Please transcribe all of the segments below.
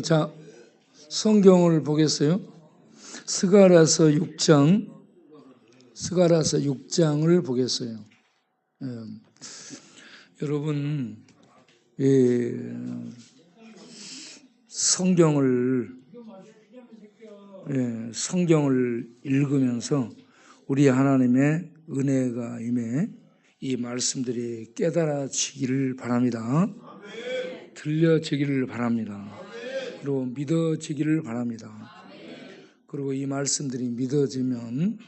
자, 성경을 보겠어요. 스가랴서 6장을 보겠어요. 여러분, 성경을 읽으면서 우리 하나님의 은혜가 임해 이 말씀들이 깨달아지기를 바랍니다. 들려지기를 바랍니다. 그리고 믿어지기를 바랍니다. 그리고 이 말씀들이 믿어지면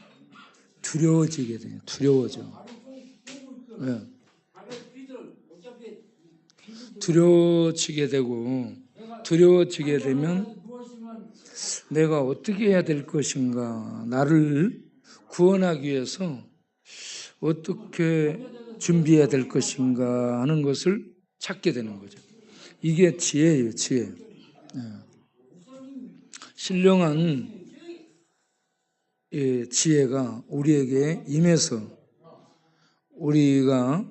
두려워지게 돼요. 두려워져. 두려워지게 되고, 두려워지게 되면 내가 어떻게 해야 될 것인가, 나를 구원하기 위해서 어떻게 준비해야 될 것인가 하는 것을 찾게 되는 거죠. 이게 지혜예요, 지혜. 신령한 지혜가 우리에게 임해서 우리가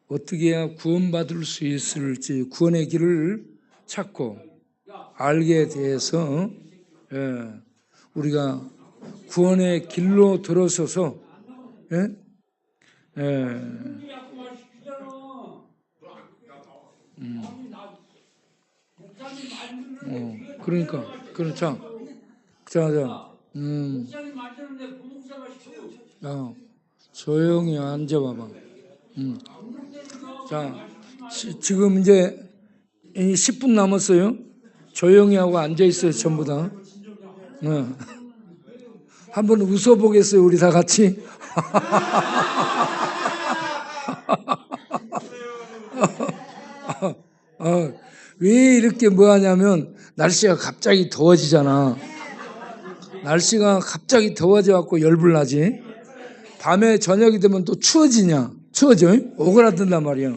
어떻게 해야 구원받을 수 있을지 구원의 길을 찾고 알게 돼서 우리가 구원의 길로 들어서서 그러니까 조용히 앉아봐봐. 자, 지금 이제 10분 남았어요. 조용히 하고 앉아 있어요, 전부 다. 한번 웃어보겠어요, 우리 다 같이. 왜 이렇게 뭐하냐면 날씨가 갑자기 더워지잖아. 날씨가 갑자기 더워져갖고 열불나지. 밤에 저녁이 되면 또 추워져. 오그라든단 말이야.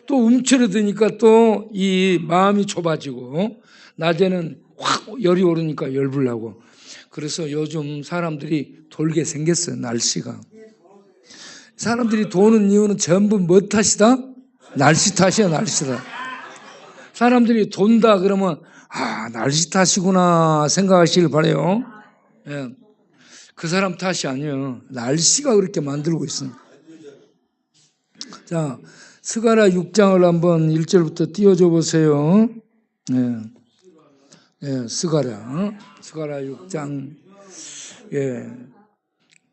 또 움츠러드니까 또 이 마음이 좁아지고 낮에는 확 열이 오르니까 열불나고. 그래서 요즘 사람들이 돌게 생겼어요. 날씨가. 사람들이 도는 이유는 전부 뭐 탓이다? 날씨 탓이야, 날씨다. 사람들이 돈다 그러면 날씨 탓이구나 생각하시길 바라요. 그 사람 탓이 아니에요. 날씨가 그렇게 만들고 있습니다. 자, 스가랴 6장을 한번 1절부터 띄워줘 보세요. 스가랴 6장.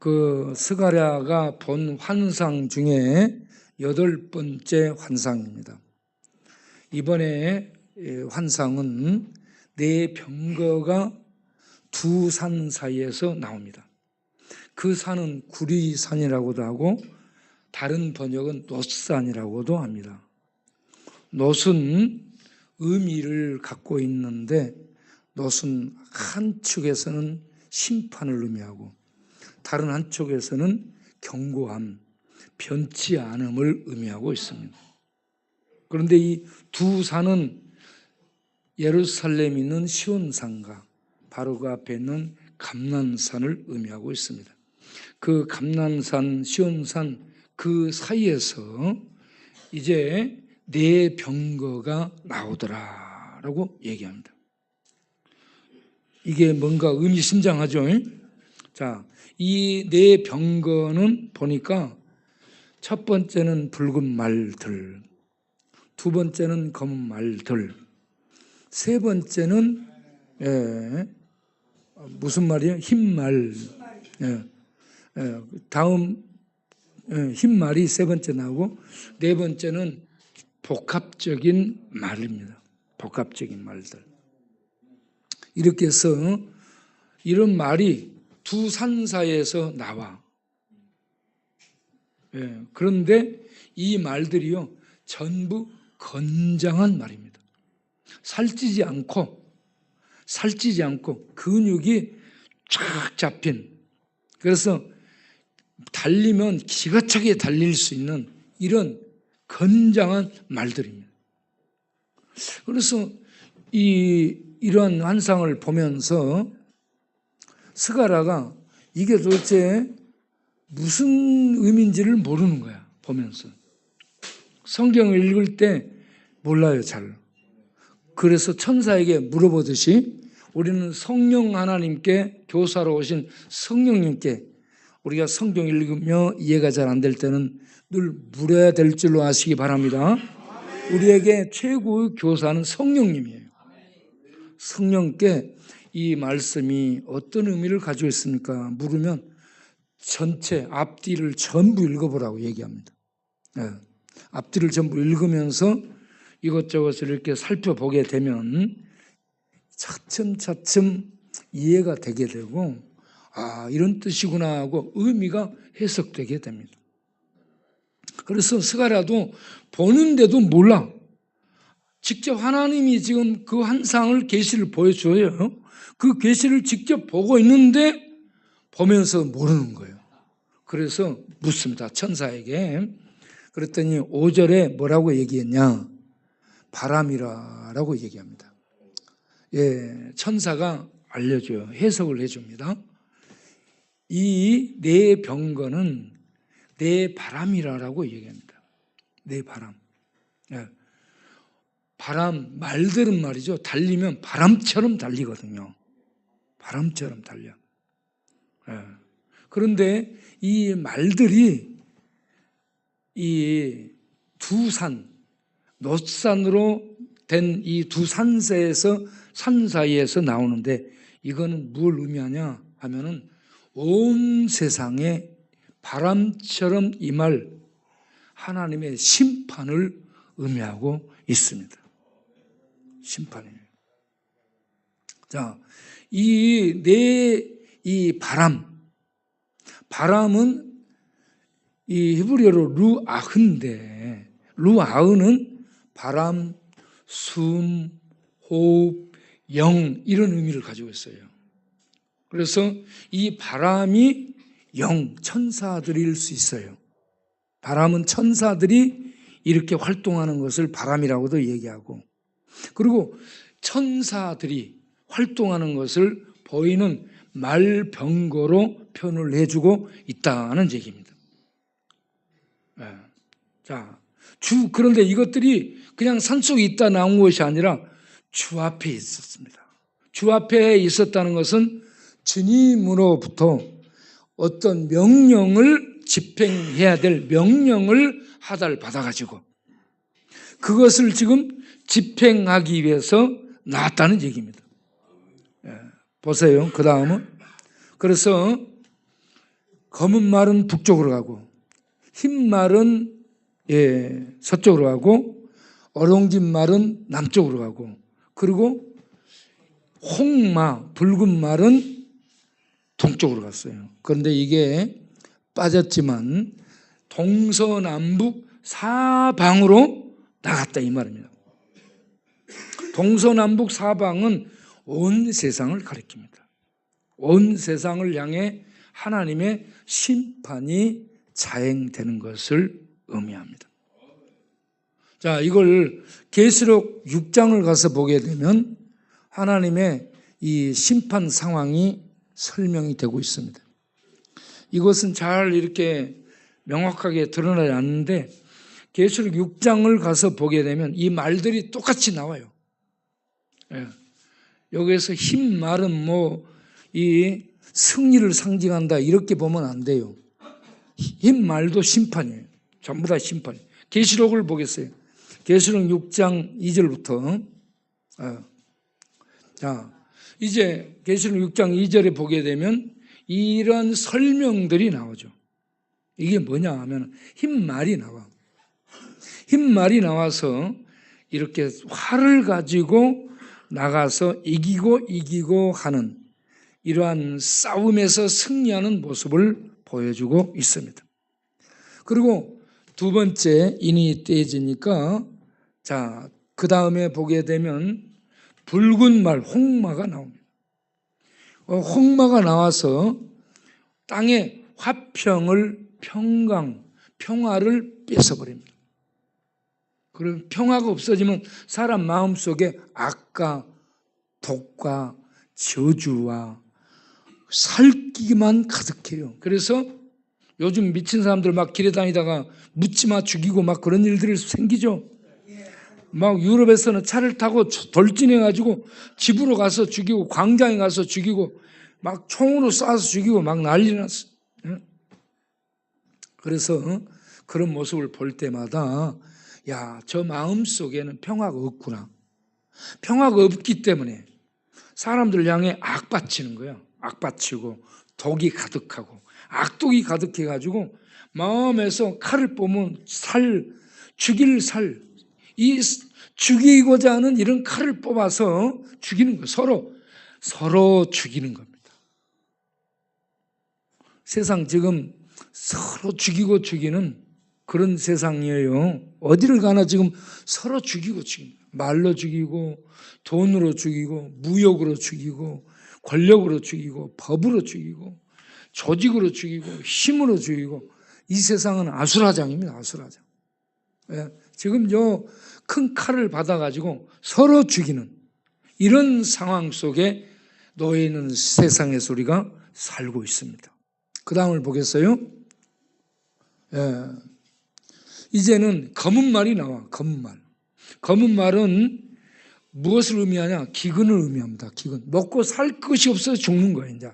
그 스가랴가 본 환상 중에 8번째 환상입니다. 이번에 환상은 네 병거가 두 산 사이에서 나옵니다. 그 산은 구리산이라고도 하고 다른 번역은 놋산이라고도 합니다. 놋은 의미를 갖고 있는데 놋은 한쪽에서는 심판을 의미하고 다른 한쪽에서는 견고함, 변치 않음을 의미하고 있습니다. 그런데 이 두 산은 예루살렘에 있는 시온산과 바로 그 앞에 있는 감난산을 의미하고 있습니다. 그 감난산, 시온산 그 사이에서 이제 네 병거가 나오더라라고 얘기합니다. 이게 뭔가 의미심장하죠? 자, 이 네 병거는 보니까 첫 번째는 붉은 말들, 두 번째는 검은 말들, 세 번째는 무슨 말이에요? 흰 말. 다음 흰 말이 세 번째 나오고 네 번째는 복합적인 말입니다. 복합적인 말들. 이렇게 해서 이런 말이 두 산 사이에서 나와. 그런데 이 말들이요 전부 건장한 말입니다. 살찌지 않고 근육이 쫙 잡힌, 그래서 달리면 기가 차게 달릴 수 있는 이런 건장한 말들입니다. 그래서 이러한 환상을 보면서 스가랴가 이게 도대체 무슨 의미인지를 모르는 거야. 보면서 성경을 읽을 때 몰라요, 잘. 그래서 천사에게 물어보듯이 우리는 성령 하나님께 교사로 오신 성령님께 우리가 성경 읽으며 이해가 잘 안 될 때는 늘 물어야 될 줄로 아시기 바랍니다. 우리에게 최고의 교사는 성령님이에요. 성령께 이 말씀이 어떤 의미를 가지고 있습니까? 물으면 전체 앞뒤를 전부 읽어보라고 얘기합니다. 네. 앞뒤를 전부 읽으면서 이것저것을 이렇게 살펴보게 되면 차츰차츰 이해가 되게 되고 아 이런 뜻이구나 하고 의미가 해석되게 됩니다. 그래서 스가랴도 보는데도 몰라. 직접 하나님이 지금 그 환상을 계시를 보여줘요. 그 계시를 직접 보고 있는데 보면서 모르는 거예요. 그래서 묻습니다. 천사에게. 그랬더니 5절에 뭐라고 얘기했냐? 바람이라고 얘기합니다. 예, 천사가 알려줘요. 해석을 해줍니다. 이 내 병거는 내 바람이라고 얘기합니다. 내 바람. 예. 바람, 말들은 말이죠. 달리면 바람처럼 달리거든요. 바람처럼 달려. 예. 그런데 이 말들이 이 두 산, 놋산으로 된 이 두 산세에서 산 사이에서 나오는데 이거는 뭘 의미하냐 하면은 온 세상에 바람처럼 임할 하나님의 심판을 의미하고 있습니다. 심판이에요. 자, 이 바람은 이 히브리어로 루아흐인데 루아흐는 바람, 숨, 호흡, 영 이런 의미를 가지고 있어요. 그래서 이 바람이 영, 천사들일 수 있어요. 바람은 천사들이 이렇게 활동하는 것을 바람이라고도 얘기하고 그리고 천사들이 활동하는 것을 보이는 말병거로 표현을 해주고 있다는 얘기입니다. 자, 그런데 이것들이 그냥 산속에 있다 나온 것이 아니라 주 앞에 있었습니다. 주 앞에 있었다는 것은 주님으로부터 어떤 명령을 집행해야 될 명령을 하달 받아가지고 그것을 지금 집행하기 위해서 나왔다는 얘기입니다. 보세요. 그 다음은 그래서 검은 말은 북쪽으로 가고 흰 말은 서쪽으로 가고 어롱진 말은 남쪽으로 가고 그리고 홍마 붉은 말은 동쪽으로 갔어요. 그런데 이게 빠졌지만 동서남북 사방으로 나갔다 이 말입니다. 동서남북 사방은 온 세상을 가리킵니다. 온 세상을 향해 하나님의 심판이 자행되는 것을 의미합니다. 자, 이걸 계시록 6장을 가서 보게 되면 하나님의 이 심판 상황이 설명이 되고 있습니다. 이것은 잘 이렇게 명확하게 드러나지 않는데 계시록 6장을 가서 보게 되면 이 말들이 똑같이 나와요. 여기에서 흰 말은 이 승리를 상징한다 이렇게 보면 안 돼요. 흰 말도 심판이에요. 전부 다 심판이에요. 계시록을 보겠어요. 계시록 6장 2절부터 자, 이제 계시록 6장 2절에 보게 되면 이런 설명들이 나오죠. 이게 뭐냐 하면 흰 말이 나와. 흰 말이 나와서 이렇게 활을 가지고 나가서 이기고 하는 이러한 싸움에서 승리하는 모습을 보여주고 있습니다. 그리고 두 번째 인이 떼지니까 자, 그 다음에 보게 되면 붉은 말 홍마가 나옵니다. 홍마가 나와서 땅의 화평을 평화를 뺏어버립니다. 그럼 평화가 없어지면 사람 마음속에 악과 독과 저주와 살기만 가득해요. 그래서 요즘 미친 사람들 막 길에 다니다가 묻지마 죽이고 막 그런 일들이 생기죠. 막 유럽에서는 차를 타고 돌진해가지고 집으로 가서 죽이고 광장에 가서 죽이고 막 총으로 쏴서 죽이고 막 난리 났어. 그래서 그런 모습을 볼 때마다 야, 저 마음 속에는 평화가 없구나. 평화가 없기 때문에 사람들 향해 악바치는 거야. 악바치고 독이 가득하고 악독이 가득해가지고 마음에서 칼을 뽑으면 죽일 이 죽이고자 하는 이런 칼을 뽑아서 죽이는 거예요. 서로 죽이는 겁니다. 세상 지금 서로 죽이는 그런 세상이에요. 어디를 가나 지금 서로 죽이고 말로 죽이고 돈으로 죽이고 무역으로 죽이고 권력으로 죽이고 법으로 죽이고 조직으로 죽이고 힘으로 죽이고 이 세상은 아수라장입니다. 아수라장. 지금 큰 칼을 받아가지고 서로 죽이는 이런 상황 속에 놓여 있는 세상에서 우리가 살고 있습니다. 그 다음을 보겠어요? 이제는 검은 말이 나와. 검은 말. 검은 말은 무엇을 의미하냐? 기근을 의미합니다. 기근. 먹고 살 것이 없어서 죽는 거예요. 이제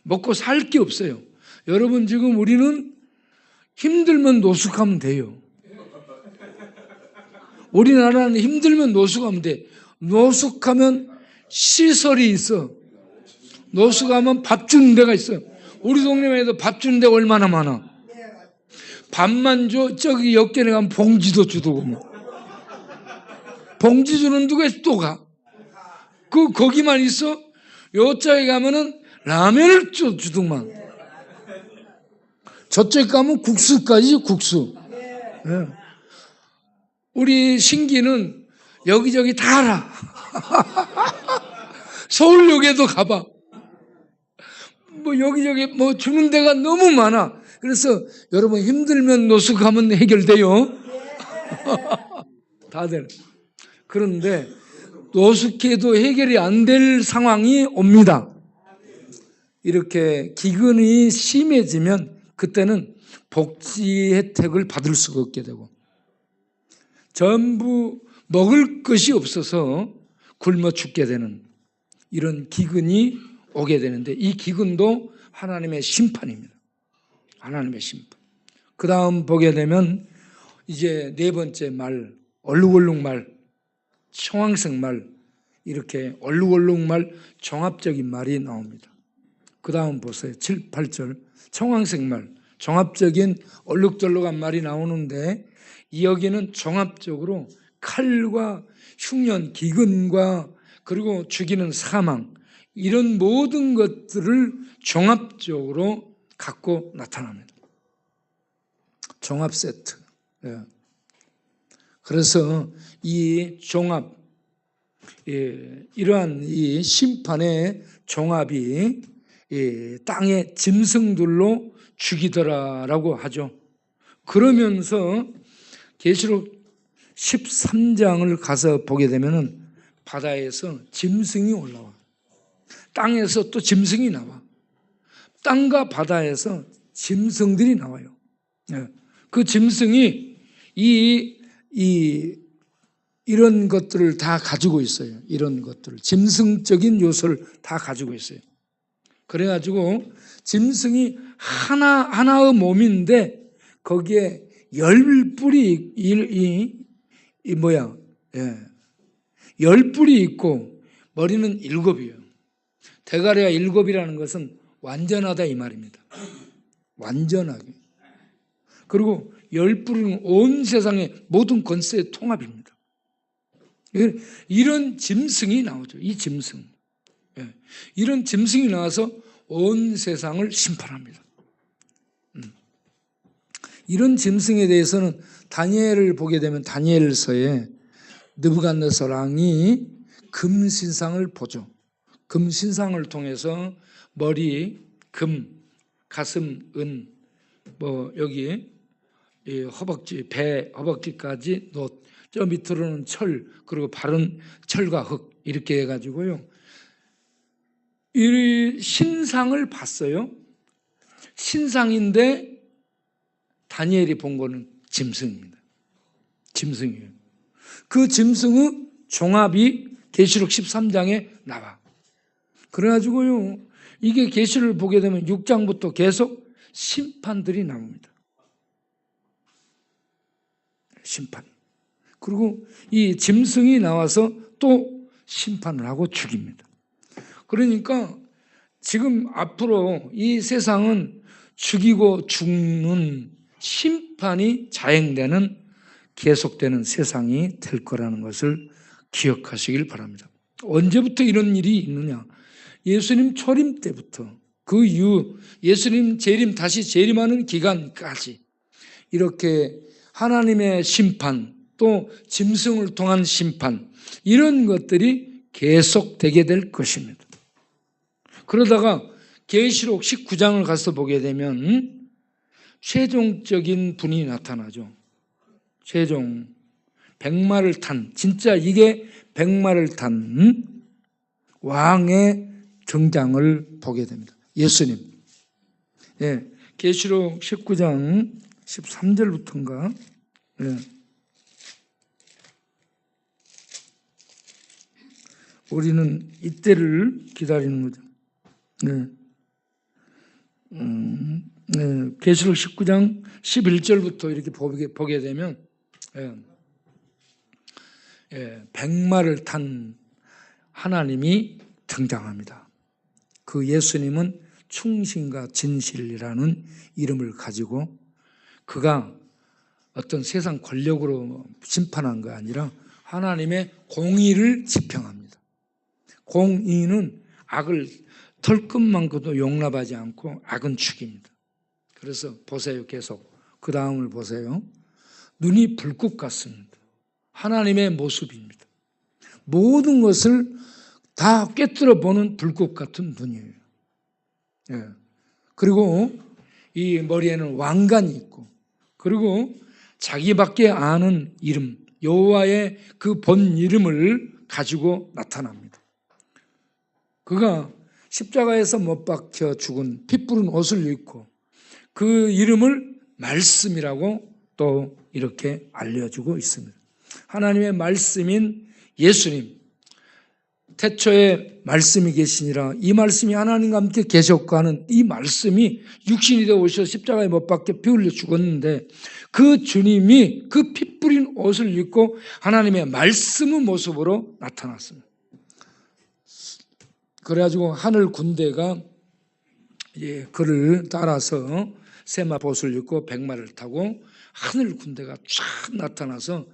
먹고 살 게 없어요. 여러분 지금 우리는 힘들면 노숙하면 돼요. 우리나라는 힘들면 노숙하면 돼. 노숙하면 시설이 있어. 노숙하면 밥 주는 데가 있어. 우리 동네에도 밥 주는 데가 얼마나 많아. 밥만 줘. 저기 옆길에 가면 봉지도 주더고 뭐. 봉지 주는 누가 또 가. 거기만 있어. 요쪽에 가면은 라면을 주더만. 저쪽 가면 국수까지 국수. 네. 우리 신기는 여기저기 다 알아. 서울역에도 가봐. 뭐 여기저기 뭐 주는 데가 너무 많아. 그래서 여러분 힘들면 노숙하면 해결돼요. 다들. 그런데 노숙해도 해결이 안 될 상황이 옵니다. 이렇게 기근이 심해지면 그때는 복지 혜택을 받을 수가 없게 되고 전부 먹을 것이 없어서 굶어 죽게 되는 이런 기근이 오게 되는데 이 기근도 하나님의 심판입니다. 하나님의 심판. 그 다음 보게 되면 이제 네 번째 말, 얼룩얼룩 말, 청황색 말, 이렇게 얼룩얼룩 말, 종합적인 말이 나옵니다. 그 다음 보세요. 7, 8절. 청황색 말, 종합적인 얼룩덜룩한 말이 나오는데 여기는 종합적으로 칼과 흉년, 기근과 그리고 죽이는 사망 이런 모든 것들을 종합적으로 갖고 나타납니다. 종합 세트. 그래서 이 종합, 이러한 이 심판의 종합이 땅의 짐승들로 죽이더라라고 하죠. 그러면서 계시록 13장을 가서 보게 되면은 바다에서 짐승이 올라와. 땅에서 또 짐승이 나와. 땅과 바다에서 짐승들이 나와요. 그 짐승이 이런 것들을 다 가지고 있어요. 이런 것들을. 짐승적인 요소를 다 가지고 있어요. 그래가지고 짐승이 하나의 몸인데 거기에 10뿔이 10뿔이 있고 머리는 7이에요. 대가리가 7이라는 것은 완전하다 이 말입니다. 완전하게. 그리고 10뿔은 온 세상의 모든 권세의 통합입니다. 이런 짐승이 나오죠. 이 짐승. 이런 짐승이 나와서 온 세상을 심판합니다. 이런 짐승에 대해서는 다니엘을 보게 되면 다니엘서에 느부갓네살 왕이 금신상을 보죠. 금신상을 통해서 머리 금, 가슴 은, 뭐 여기 허벅지, 배 허벅지까지 놋, 저 밑으로는 철, 그리고 발은 철과 흙 이렇게 해가지고요. 이 신상을 봤어요. 신상인데 다니엘이 본 거는 짐승입니다. 짐승이에요. 그 짐승의 종합이 계시록 13장에 나와. 그래가지고요, 이게 계시를 보게 되면 6장부터 계속 심판들이 나옵니다. 심판. 그리고 이 짐승이 나와서 또 심판을 하고 죽입니다. 그러니까 지금 앞으로 이 세상은 죽이고 죽는 심판이 자행되는, 계속되는 세상이 될 거라는 것을 기억하시길 바랍니다. 언제부터 이런 일이 있느냐? 예수님 초림 때부터 그 이후 예수님 재림, 다시 재림하는 기간까지 이렇게 하나님의 심판, 또 짐승을 통한 심판, 이런 것들이 계속되게 될 것입니다. 그러다가 계시록 19장을 가서 보게 되면 최종적인 분이 나타나죠. 최종 백마를 탄, 진짜 이게 백마를 탄 왕의 등장을 보게 됩니다. 예수님. 예, 계시록 19장 13절부터인가? 예. 우리는 이때를 기다리는 거죠. 네. 계시록 19장 11절부터 이렇게 보게 되면 백마를 탄 하나님이 등장합니다. 그 예수님은 충신과 진실이라는 이름을 가지고 그가 어떤 세상 권력으로 심판한 거 아니라 하나님의 공의를 지평합니다. 공의는 악을 털끝만큼도 용납하지 않고 악은 죽입니다. 그래서 보세요, 계속 그 다음을 보세요. 눈이 불꽃 같습니다. 하나님의 모습입니다. 모든 것을 다 꿰뚫어 보는 불꽃 같은 눈이에요. 예. 그리고 이 머리에는 왕관이 있고, 그리고 자기밖에 아는 이름, 여호와의 그 본 이름을 가지고 나타납니다. 그가 십자가에서 못 박혀 죽은 피 뿌른 옷을 입고 그 이름을 말씀이라고 또 이렇게 알려주고 있습니다. 하나님의 말씀인 예수님, 태초에 말씀이 계시니라, 이 말씀이 하나님과 함께 계셨고 하는 이 말씀이 육신이 되어 오셔서 십자가에 못 박혀 피 흘려 죽었는데 그 주님이 그 피 뿌린 옷을 입고 하나님의 말씀의 모습으로 나타났습니다. 그래가지고 하늘 군대가 그를 따라서 세마봇을 입고 백마를 타고 하늘 군대가 쫙 나타나서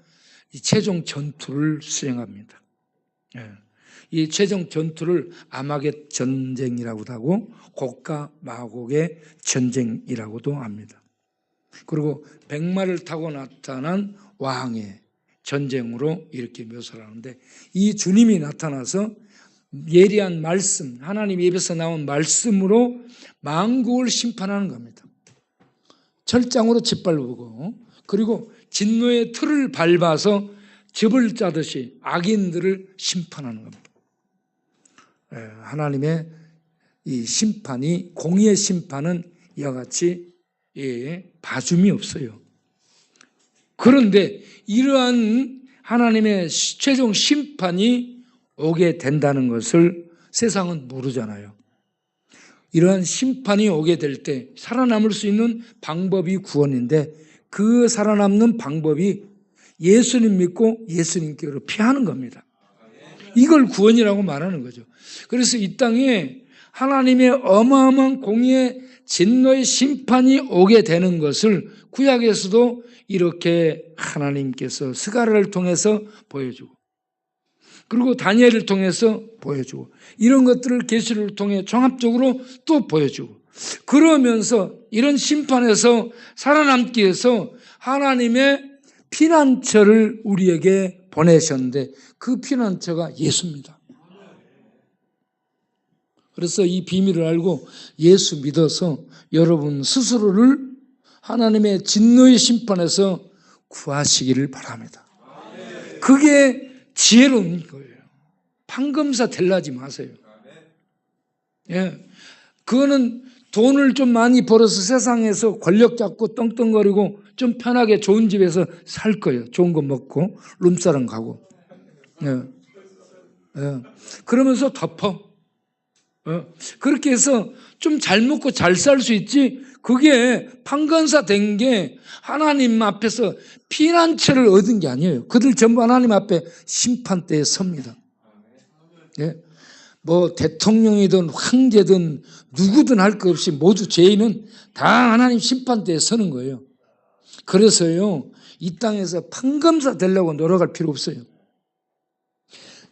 이 최종 전투를 수행합니다. 이 최종 전투를 아마겟 전쟁이라고도 하고 곡과 마곡의 전쟁이라고도 합니다. 그리고 백마를 타고 나타난 왕의 전쟁으로 이렇게 묘사를 하는데, 이 주님이 나타나서 예리한 말씀, 하나님 입에서 나온 말씀으로 만국을 심판하는 겁니다. 철장으로 짓밟고, 그리고 진노의 틀을 밟아서 즙을 짜듯이 악인들을 심판하는 겁니다. 하나님의 이 심판이, 공의의 심판은 이와 같이 봐줌이 없어요. 그런데 이러한 하나님의 최종 심판이 오게 된다는 것을 세상은 모르잖아요. 이러한 심판이 오게 될 때 살아남을 수 있는 방법이 구원인데, 그 살아남는 방법이 예수님 믿고 예수님께로 피하는 겁니다. 이걸 구원이라고 말하는 거죠. 그래서 이 땅에 하나님의 어마어마한 공의의 진노의 심판이 오게 되는 것을 구약에서도 이렇게 하나님께서 스가랴를 통해서 보여주고, 그리고 다니엘을 통해서 보여주고, 이런 것들을 계시를 통해 종합적으로 또 보여주고, 그러면서 이런 심판에서 살아남기 위해서 하나님의 피난처를 우리에게 보내셨는데 그 피난처가 예수입니다. 그래서 이 비밀을 알고 예수 믿어서 여러분 스스로를 하나님의 진노의 심판에서 구하시기를 바랍니다. 그게 지혜로운 거예요. 판검사 되려지 마세요. 예, 그거는 돈을 좀 많이 벌어서 세상에서 권력 잡고 떵떵거리고 좀 편하게 좋은 집에서 살 거예요. 좋은 거 먹고 룸사롱 가고. 예. 예. 그러면서 덮어. 예. 그렇게 해서 좀 잘 먹고 잘 살 수 있지. 그게 판관사 된 게 하나님 앞에서 피난처를 얻은 게 아니에요. 그들 전부 하나님 앞에 심판대에 섭니다. 예. 뭐 대통령이든 황제든 누구든 할 것 없이 모두 죄인은 다 하나님 심판대에 서는 거예요. 그래서요, 이 땅에서 판검사 되려고 노력할 필요 없어요.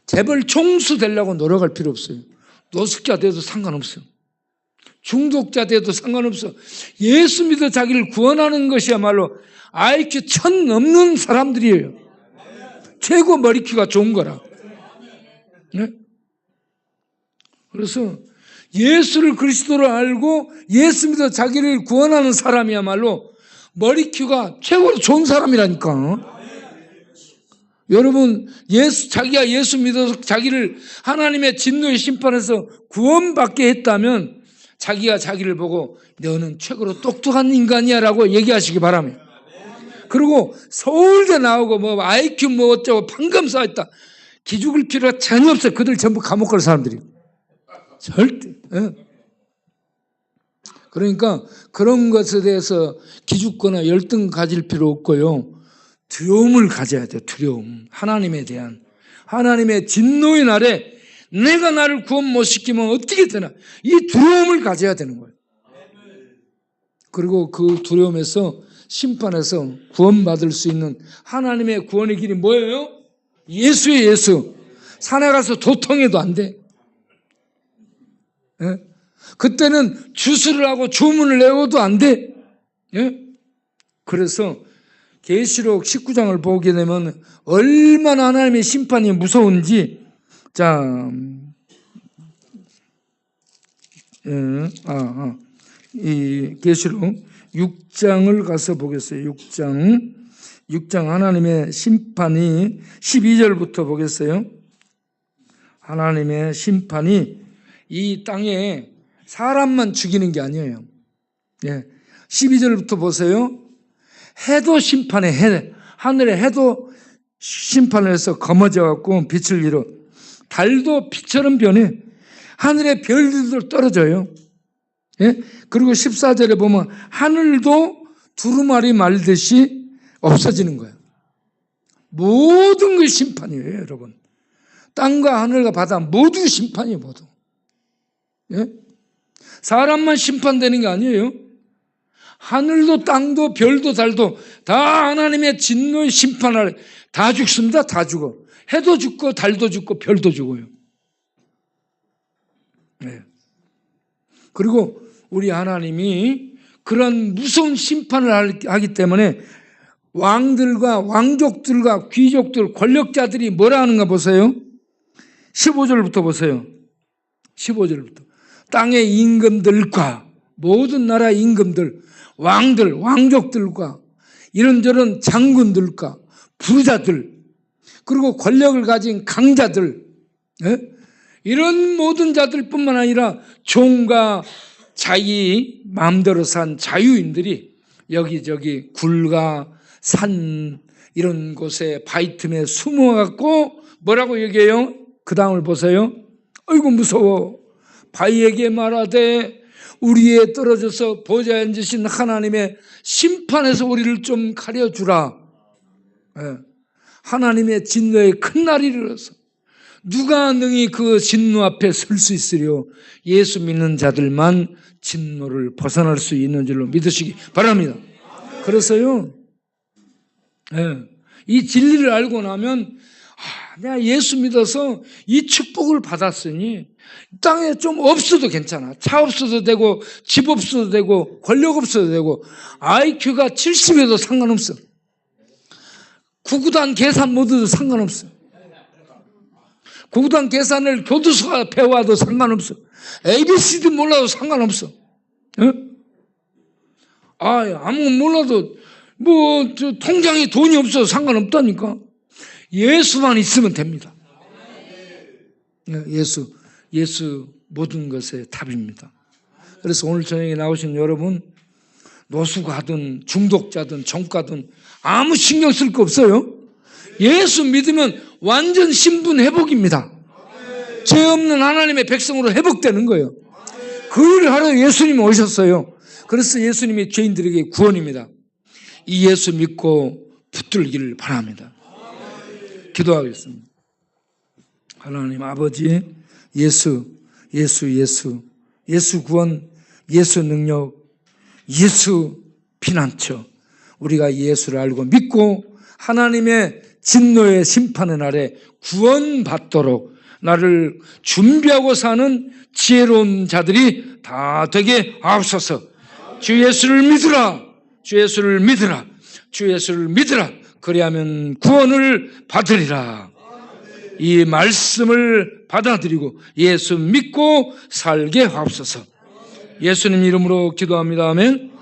재벌 총수 되려고 노력할 필요 없어요. 노숙자 돼도 상관없어요. 중독자 돼도 상관없어. 예수 믿어 자기를 구원하는 것이야말로 IQ 1000 넘는 사람들이에요. 최고 머리키가 좋은 거라. 네? 그래서 예수를 그리스도로 알고 예수 믿어 자기를 구원하는 사람이야말로 머리큐가 최고로 좋은 사람이라니까. 여러분, 자기가 예수 믿어서 자기를 하나님의 진노의 심판에서 구원받게 했다면 자기가 자기를 보고 너는 최고로 똑똑한 인간이야 라고 얘기하시기 바랍니다. 그리고 서울대 나오고 뭐 IQ 뭐 어쩌고 판검사 했다. 기죽을 필요가 전혀 없어요. 그들 전부 감옥 갈 사람들이. 절대. 예. 그러니까 그런 것에 대해서 기죽거나 열등 가질 필요 없고요. 두려움을 가져야 돼요. 두려움. 하나님에 대한. 하나님의 진노의 날에 내가 나를 구원 못 시키면 어떻게 되나. 이 두려움을 가져야 되는 거예요. 그리고 그 두려움에서 심판에서 구원받을 수 있는 하나님의 구원의 길이 뭐예요? 예수예요. 예수. 산에 가서 도통해도 안 돼. 예? 그때는 주술을 하고 주문을 외워도 안 돼. 예? 그래서 계시록 19장을 보게 되면 얼마나 하나님의 심판이 무서운지, 자, 이 계시록 6장을 가서 보겠어요. 6장 하나님의 심판이 12절부터 보겠어요. 하나님의 심판이 이 땅에 사람만 죽이는 게 아니에요. 예. 12절부터 보세요. 해도 심판해. 하늘의 해도 심판을 해서 검어져 갖고 빛을 잃어. 달도 빛처럼 변해. 하늘의 별들도 떨어져요. 예? 그리고 14절에 보면 하늘도 두루마리 말듯이 없어지는 거예요. 모든 게 심판이에요, 여러분. 땅과 하늘과 바다 모두 심판이에요, 모두. 예? 사람만 심판되는 게 아니에요. 하늘도 땅도 별도 달도 다 하나님의 진노의 심판을 다 죽습니다. 다 죽어. 해도 죽고 달도 죽고 별도 죽어요. 예. 그리고 우리 하나님이 그런 무서운 심판을 하기 때문에 왕들과 왕족들과 귀족들, 권력자들이 뭐라 하는가 보세요. 15절부터 보세요. 15절부터. 땅의 임금들과 모든 나라 임금들, 왕들, 왕족들과 이런저런 장군들과 부자들, 그리고 권력을 가진 강자들, 예? 이런 모든 자들뿐만 아니라 종과 자기 마음대로 산 자유인들이 여기저기 굴과 산 이런 곳에 바위 틈에 숨어갖고 뭐라고 얘기해요? 그 다음을 보세요. 어이구 무서워. 바위에게 말하되 우리에 떨어져서 보좌에 앉으신 하나님의 심판에서 우리를 좀 가려주라. 예. 하나님의 진노의 큰 날이 이르러서 누가 능히 그 진노 앞에 설 수 있으려? 예수 믿는 자들만 진노를 벗어날 수 있는 줄로 믿으시기 바랍니다. 그래서요, 예, 이 진리를 알고 나면 내가 예수 믿어서 이 축복을 받았으니 땅에 좀 없어도 괜찮아. 차 없어도 되고 집 없어도 되고 권력 없어도 되고 IQ가 70에도 상관없어. 구구단 계산 못해도 상관없어. 구구단 계산을 교도소가 배워도 상관없어. ABCD 몰라도 상관없어. 어? 아무 몰라도 통장에 돈이 없어도 상관없다니까. 예수만 있으면 됩니다. 예수 모든 것의 답입니다. 그래서 오늘 저녁에 나오신 여러분, 노숙하든 중독자든 정가든 아무 신경 쓸 거 없어요. 예수 믿으면 완전 신분 회복입니다. 죄 없는 하나님의 백성으로 회복되는 거예요. 그 일을 하러 예수님이 오셨어요. 그래서 예수님이 죄인들에게 구원입니다. 이 예수 믿고 붙들기를 바랍니다. 기도하겠습니다. 하나님 아버지, 예수 구원, 예수 능력, 예수 피난처, 우리가 예수를 알고 믿고 하나님의 진노의 심판의 날에 구원받도록 나를 준비하고 사는 지혜로운 자들이 다 되게 하옵소서. 주 예수를 믿으라. 주 예수를 믿으라. 주 예수를 믿으라. 그리하면 구원을 받으리라. 이 말씀을 받아들이고 예수 믿고 살게 하옵소서. 예수님 이름으로 기도합니다. 아멘.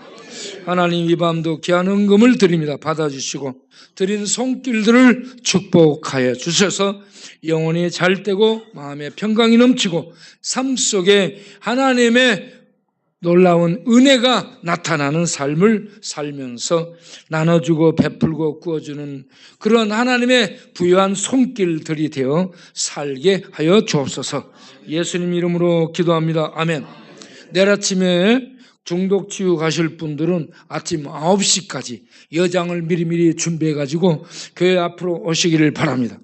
하나님, 이 밤도 귀한 헌금을 드립니다. 받아주시고 드린 손길들을 축복하여 주셔서 영혼이 잘되고 마음의 평강이 넘치고 삶 속에 하나님의 놀라운 은혜가 나타나는 삶을 살면서 나눠주고 베풀고 구워주는 그런 하나님의 부유한 손길들이 되어 살게 하여 주옵소서. 예수님 이름으로 기도합니다. 아멘. 내일 아침에 중독 치유 가실 분들은 아침 9시까지 여장을 미리미리 준비해가지고 교회 앞으로 오시기를 바랍니다.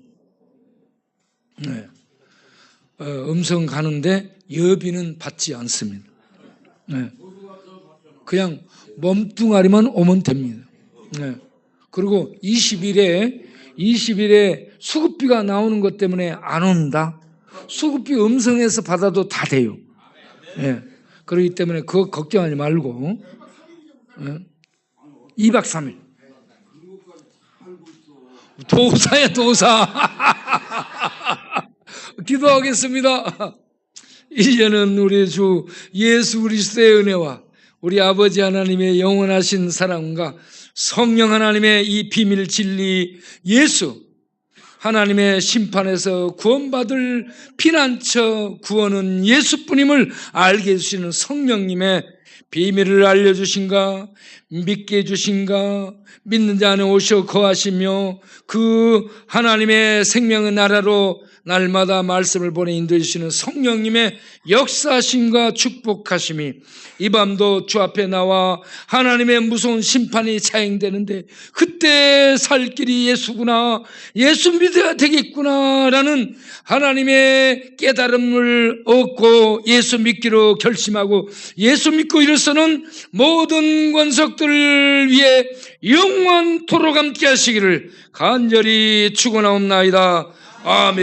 네. 음성 가는데 여비는 받지 않습니다. 네. 그냥 몸뚱아리만 오면 됩니다. 네. 그리고 20일에 수급비가 나오는 것 때문에 안 온다. 수급비 음성에서 받아도 다 돼요. 네. 그렇기 때문에 그거 걱정하지 말고 2박 3일 도사야 도사. 기도하겠습니다. 이제는 우리 주 예수 그리스도의 은혜와 우리 아버지 하나님의 영원하신 사랑과 성령 하나님의 이 비밀 진리 예수 하나님의 심판에서 구원받을 피난처 구원은 예수뿐임을 알게 해주시는 성령님의 비밀을 알려주신가, 믿게 해주신가, 믿는 자 안에 오셔 거하시며 그 하나님의 생명의 나라로 날마다 말씀을 보내 인도해 주시는 성령님의 역사하심과 축복하심이 이 밤도 주 앞에 나와 하나님의 무서운 심판이 자행되는데 그때 살 길이 예수구나, 예수 믿어야 되겠구나 라는 하나님의 깨달음을 얻고 예수 믿기로 결심하고 예수 믿고 일어서는 모든 권속들을 위해 영원토록 함께 하시기를 간절히 축원하옵나이다. 아멘.